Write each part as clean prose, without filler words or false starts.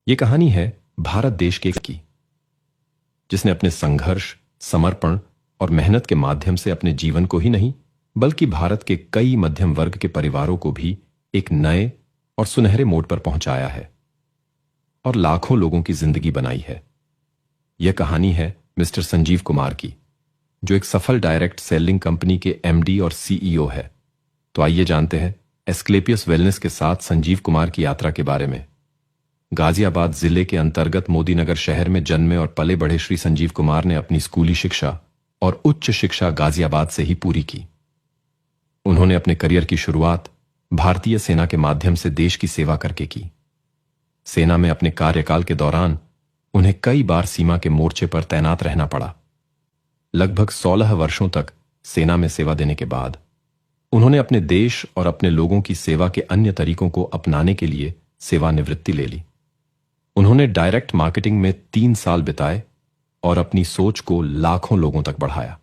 ये कहानी है भारत देश के की, जिसने अपने संघर्ष, समर्पण और मेहनत के माध्यम से अपने जीवन को ही नहीं बल्कि भारत के कई मध्यम वर्ग के परिवारों को भी एक नए और सुनहरे मोड़ पर पहुंचाया है और लाखों लोगों की जिंदगी बनाई है। यह कहानी है मिस्टर संजीव कुमार की, जो एक सफल डायरेक्ट सेलिंग कंपनी के एमडी और सीईओ है। तो आइए जानते हैं एस्क्लेपियस वेलनेस के साथ संजीव कुमार की यात्रा के बारे में। गाजियाबाद जिले के अंतर्गत मोदीनगर शहर में जन्मे और पले बढ़े श्री संजीव कुमार ने अपनी स्कूली शिक्षा और उच्च शिक्षा गाजियाबाद से ही पूरी की। उन्होंने अपने करियर की शुरुआत भारतीय सेना के माध्यम से देश की सेवा करके की। सेना में अपने कार्यकाल के दौरान उन्हें कई बार सीमा के मोर्चे पर तैनात रहना पड़ा। लगभग 16 वर्षों तक सेना में सेवा देने के बाद उन्होंने अपने देश और अपने लोगों की सेवा के अन्य तरीकों को अपनाने के लिए सेवानिवृत्ति ले ली। उन्होंने डायरेक्ट मार्केटिंग में 3 साल बिताए और अपनी सोच को लाखों लोगों तक बढ़ाया।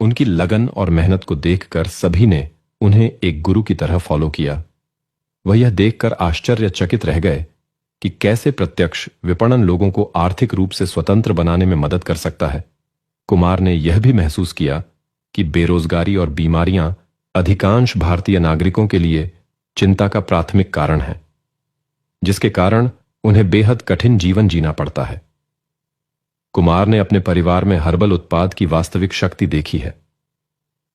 उनकी लगन और मेहनत को देखकर सभी ने उन्हें एक गुरु की तरह फॉलो किया। वह यह देखकर आश्चर्यचकित रह गए कि कैसे प्रत्यक्ष विपणन लोगों को आर्थिक रूप से स्वतंत्र बनाने में मदद कर सकता है। कुमार ने यह भी महसूस किया कि बेरोजगारी और बीमारियां अधिकांश भारतीय नागरिकों के लिए चिंता का प्राथमिक कारण है, जिसके कारण उन्हें बेहद कठिन जीवन जीना पड़ता है। कुमार ने अपने परिवार में हर्बल उत्पाद की वास्तविक शक्ति देखी है।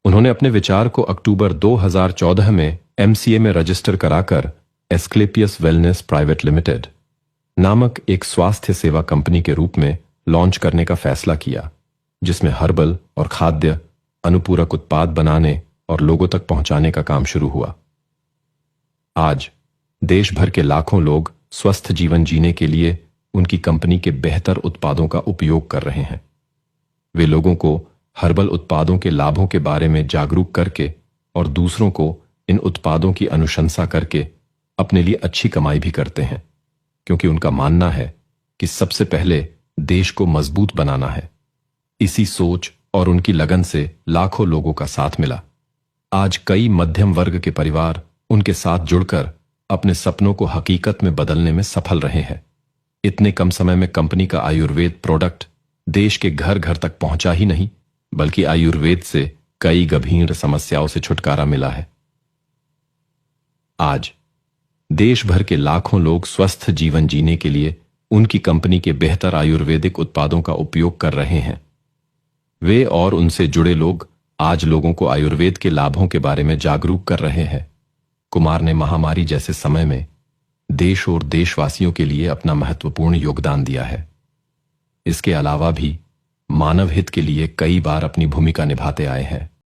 उन्होंने अपने विचार को अक्टूबर 2014 में एमसीए में रजिस्टर कराकर एस्क्लेपियस वेलनेस प्राइवेट लिमिटेड नामक एक स्वास्थ्य सेवा कंपनी के रूप में लॉन्च करने का फैसला किया, जिसमें हर्बल और खाद्य अनुपूरक उत्पाद बनाने और लोगों तक पहुंचाने का काम शुरू हुआ। आज देश भर के लाखों लोग स्वस्थ जीवन जीने के लिए उनकी कंपनी के बेहतर उत्पादों का उपयोग कर रहे हैं। वे लोगों को हर्बल उत्पादों के लाभों के बारे में जागरूक करके और दूसरों को इन उत्पादों की अनुशंसा करके अपने लिए अच्छी कमाई भी करते हैं, क्योंकि उनका मानना है कि सबसे पहले देश को मजबूत बनाना है। इसी सोच और उनकी लगन से लाखों लोगों का साथ मिला। आज कई मध्यम वर्ग के परिवार उनके साथ जुड़कर अपने सपनों को हकीकत में बदलने में सफल रहे हैं। इतने कम समय में कंपनी का आयुर्वेद प्रोडक्ट देश के घर घर तक पहुंचा ही नहीं, बल्कि आयुर्वेद से कई गंभीर समस्याओं से छुटकारा मिला है। आज देश भर के लाखों लोग स्वस्थ जीवन जीने के लिए उनकी कंपनी के बेहतर आयुर्वेदिक उत्पादों का उपयोग कर रहे हैं। वे और उनसे जुड़े लोग आज लोगों को आयुर्वेद के लाभों के बारे में जागरूक कर रहे हैं। कुमार ने महामारी जैसे समय में देश और देशवासियों के लिए अपना महत्वपूर्ण योगदान दिया है। इसके अलावा भी मानव हित के लिए कई बार अपनी भूमिका निभाते आए हैं।